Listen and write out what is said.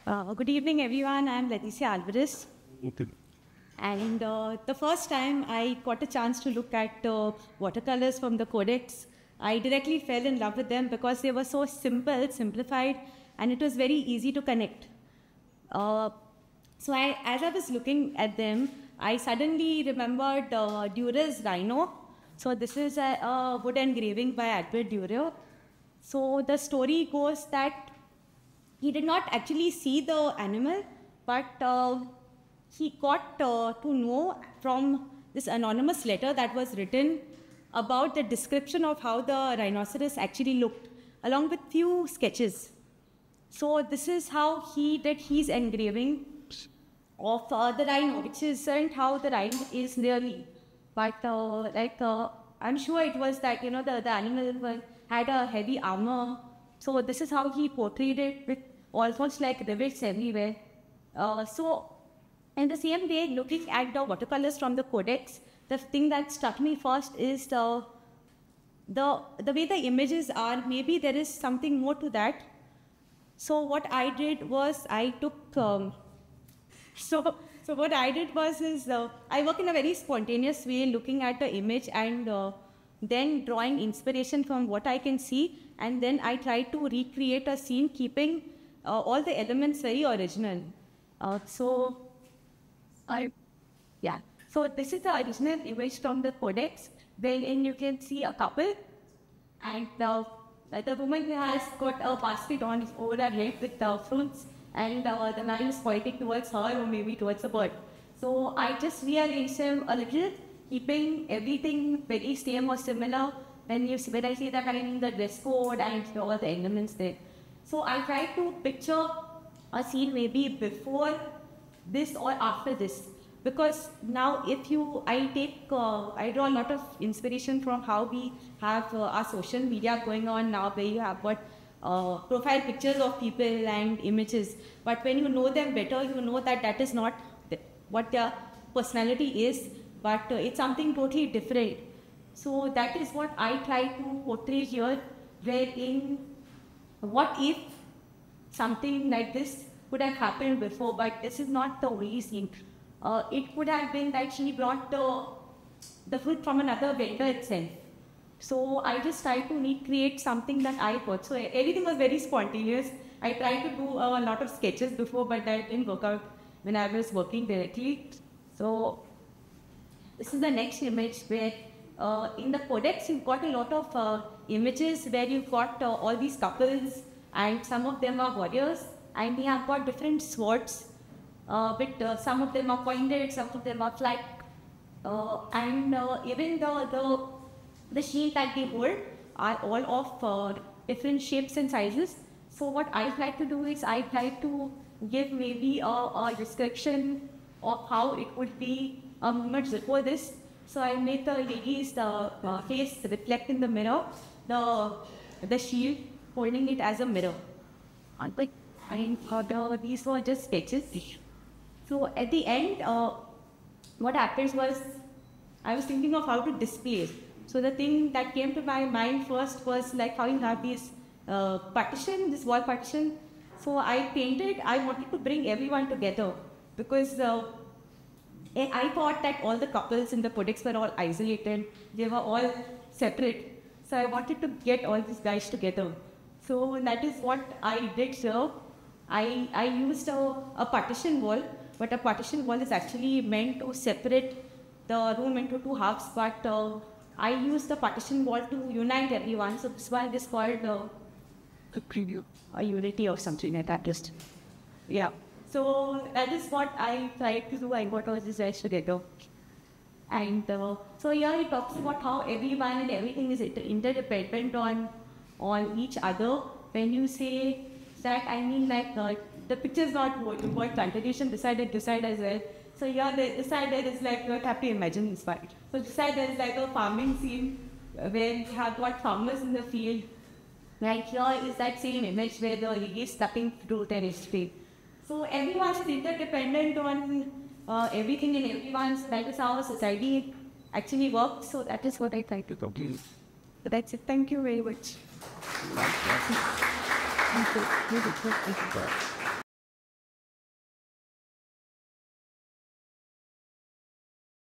Good evening, everyone. I'm Leticia Alvarez. Okay. And the first time I got a chance to look at watercolors from the Codex, I directly fell in love with them because they were so simple, simplified, and it was very easy to connect. As I was looking at them, I suddenly remembered Durer's Rhino. So this is a wood engraving by Albert Durer. So the story goes that he did not actually see the animal, but he got to know from this anonymous letter that was written about the description of how the rhinoceros actually looked, along with few sketches. So this is how he did his engraving of the rhino, which isn't how the rhino is really. But I'm sure it was that, the animal had a heavy armor. So this is how he portrayed it with almost like rivets everywhere. So in the same way, looking at the watercolors from the Codex, the thing that struck me first is the way the images are. Maybe there is something more to that. So what I did was I took, what I did was I work in a very spontaneous way, looking at the image and then drawing inspiration from what I can see, and then I try to recreate a scene, keeping all the elements very original. So this is the original image from the Codex, wherein you can see a couple, and the woman has got a basket on over her head with fruits, and the man is pointing towards her or maybe towards the bird. So I just rearranged them a little, keeping everything very same or similar. When I say that, I mean the dress code and all the elements there. So I try to picture a scene maybe before this or after this. Because now I draw a lot of inspiration from how we have our social media going on now, where you have got profile pictures of people and images. But when you know them better, you know that that is not what their personality is, but it's something totally different. So that is what I try to portray here, wherein what if something like this could have happened before, but this is not the only scene. It could have been that she brought the fruit from another vendor itself. So I just tried to recreate something that I got. So everything was very spontaneous. I tried to do a lot of sketches before, but that didn't work out when I was working directly. So this is the next image where in the Codex you've got a lot of images where you've got all these couples, and some of them are warriors, and they have got different swords. But some of them are pointed, some of them are flat, and even the shield that they hold are all of different shapes and sizes. So what I try to do is I try to give maybe a description of how it would be a moment before this. So I made the lady's face reflect in the mirror, the shield holding it as a mirror. These were just sketches. So at the end, what happens was, I was thinking of how to display it. So the thing that came to my mind first was like how you have this partition, this wall partition. So I wanted to bring everyone together, because I thought that all the couples in the Codex were all isolated. They were all separate. So I wanted to get all these guys together. So that is what I did here. I used a partition wall, but a partition wall is actually meant to separate the room into two halves, but I used the partition wall to unite everyone. So this one is called The preview. a unity or something like that. So that is what I tried to do. I got all these guys together. And so here it talks about how everyone and everything is interdependent on each other. When you say that, I mean like the picture is not what you got continuation this side as well. So here this side there is like, you have to imagine this part. So this side there is like a farming scene where you have got farmers in the field. Right here is that same image where the lady is sucking fruit and history. So everyone is interdependent on everything and everyone's. That is how society actually works. So that is what I try to do. So that's it. Thank you very much. Thank you.